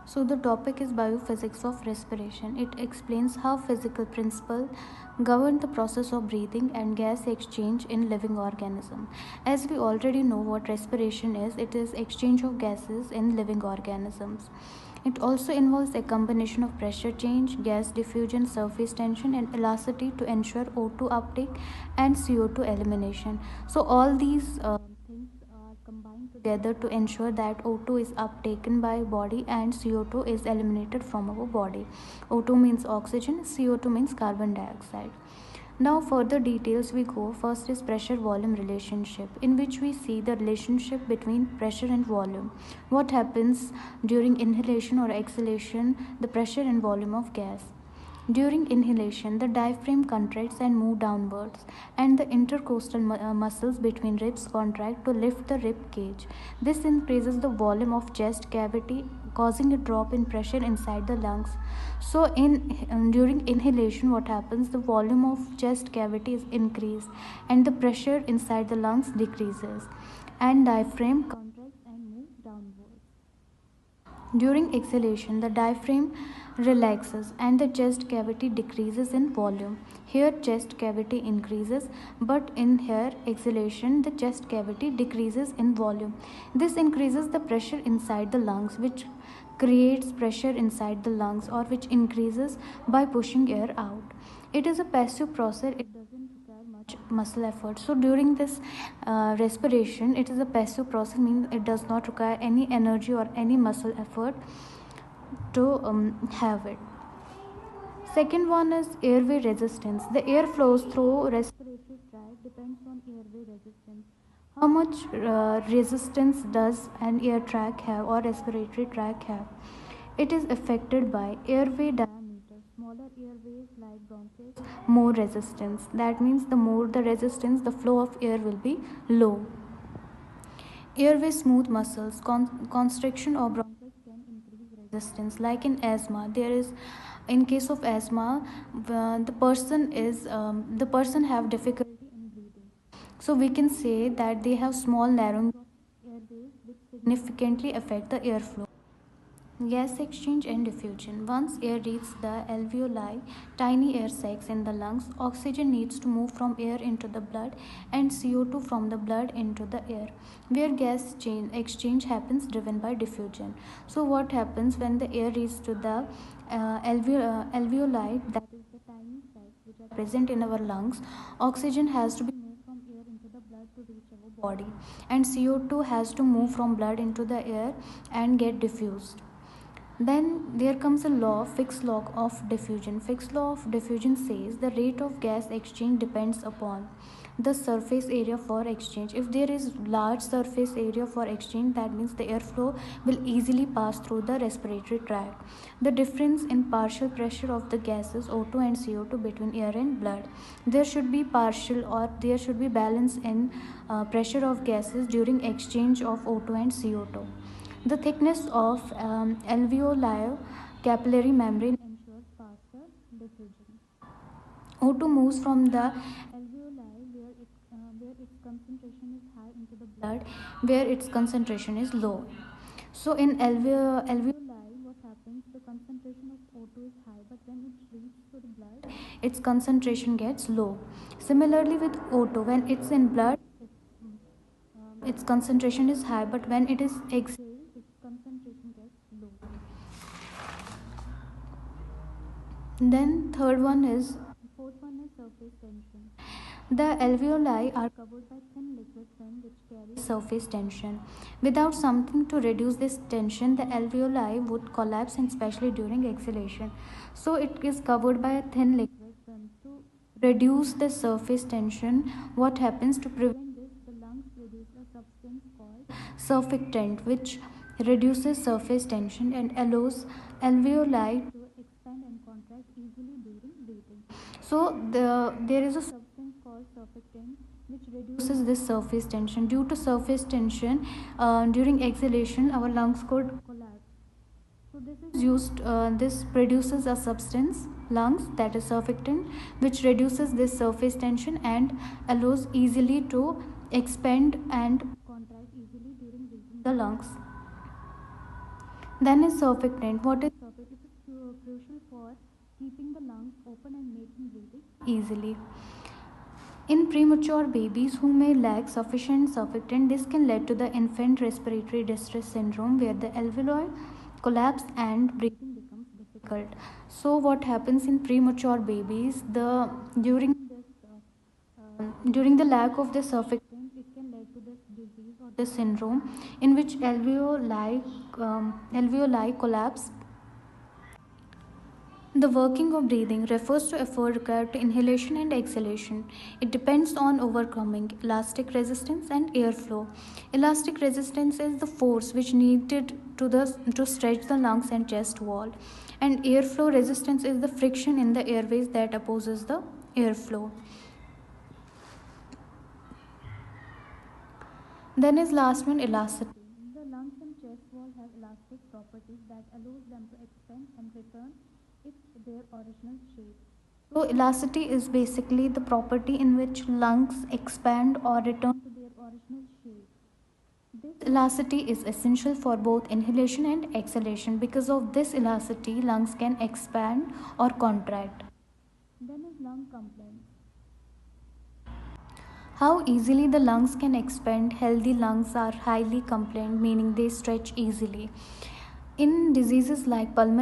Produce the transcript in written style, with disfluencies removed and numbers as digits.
So the topic is biophysics of respiration. It explains how physical principles govern the process of breathing and gas exchange in living organism. As we already know what respiration is, it is exchange of gases in living organisms. It also involves a combination of pressure change, gas diffusion, surface tension, and elasticity to ensure O2 uptake and CO2 elimination. So all these things are combined together to ensure that O2 is uptaken by body and CO2 is eliminated from our body. O2 means oxygen, CO2 means carbon dioxide. Now further details we go. First is pressure volume relationship, in which we see the relationship between pressure and volume. What happens during inhalation or exhalation, the pressure and volume of gas. During inhalation, the diaphragm contracts and move downwards, and the intercostal muscles between ribs contract to lift the rib cage. This increases the volume of chest cavity, causing a drop in pressure inside the lungs. So, during inhalation, what happens? The volume of chest cavity is increased, and the pressure inside the lungs decreases, and diaphragm contracts and moves downwards. During exhalation, the diaphragm relaxes and the chest cavity decreases in volume. Here, chest cavity increases, but in here, exhalation, the chest cavity decreases in volume. This increases the pressure inside the lungs, which creates pressure inside the lungs or which increases by pushing air out. It is a passive process. It doesn't require much muscle effort. So during this respiration, it is a passive process, means it does not require any energy or any muscle effort to have it. Second one is airway resistance. The air flows through respiratory tract depends on airway resistance. How much resistance does an air tract have or respiratory tract have? It is affected by airway diameter. Smaller airways like bronchus, more resistance. That means the more the resistance, the flow of air will be low. Airway smooth muscles, constriction or bronchus can increase resistance. Like in asthma, there is, in case of asthma, the person have difficulty in breathing. So we can say that they have small narrowing of airways which significantly affect the airflow. Gas exchange and diffusion. Once air reaches the alveoli, tiny air sacs in the lungs, oxygen needs to move from air into the blood and CO2 from the blood into the air, where gas exchange happens driven by diffusion. So what happens when the air reaches to the alveoli, that is the tiny sacs which are present in our lungs, oxygen has to be moved from air into the blood to reach our body, and CO2 has to move from blood into the air and get diffused. Then there comes a law, fixed law of diffusion. Fixed law of diffusion says the rate of gas exchange depends upon the surface area for exchange. If there is large surface area for exchange, that means the airflow will easily pass through the respiratory tract. The difference in partial pressure of the gases O2 and CO2 between air and blood. There should be partial or there should be balance in pressure of gases during exchange of O2 and CO2. The thickness of alveolar capillary membrane ensures faster diffusion. O2 moves from the alveoli where its concentration is high into the blood where its concentration is low. So in alveoli, what happens? The concentration of O2 is high, but when it reaches to the blood, its concentration gets low. Similarly with O2, when it's in blood, its concentration is high, but when it is exhaled, its concentration gets low. Then fourth one is surface tension. The alveoli are covered by thin liquid film which carries surface tension. Without something to reduce this tension, the alveoli would collapse, and especially during exhalation. So it is covered by a thin liquid film. To reduce the surface tension, what happens? To prevent this, the lungs produce a substance called surfactant, which reduces surface tension and allows alveoli to expand and contract easily during breathing. So there is a substance called surfactant which reduces this surface tension. Due to surface tension, during exhalation, our lungs could collapse. So this produces a substance, lungs, that is surfactant, which reduces this surface tension and allows easily to expand and contract easily during breathing the lungs. Then is surfactant. What is surfactant? It is crucial for keeping the lungs open and making breathing easily. In premature babies who may lack sufficient surfactant, this can lead to the infant respiratory distress syndrome where the alveoli collapse and breathing becomes difficult. So what happens in premature babies, the during the lack of the surfactant, it can lead to this disease or this syndrome in which alveoli collapse. The working of breathing refers to effort required to inhalation and exhalation. It depends on overcoming elastic resistance and airflow. Elastic resistance is the force which needed to stretch the lungs and chest wall, and airflow resistance is the friction in the airways that opposes the airflow. Then is last one, elasticity. The lungs and chest wall have elastic properties that allows them to expand and return its their original shape. So elasticity is basically the property in which lungs expand or return to their original shape. This elasticity is essential for both inhalation and exhalation. Because of this elasticity, lungs can expand or contract. Then is lung compliance. How easily the lungs can expand. Healthy lungs are highly compliant, meaning they stretch easily. In diseases like pulmonary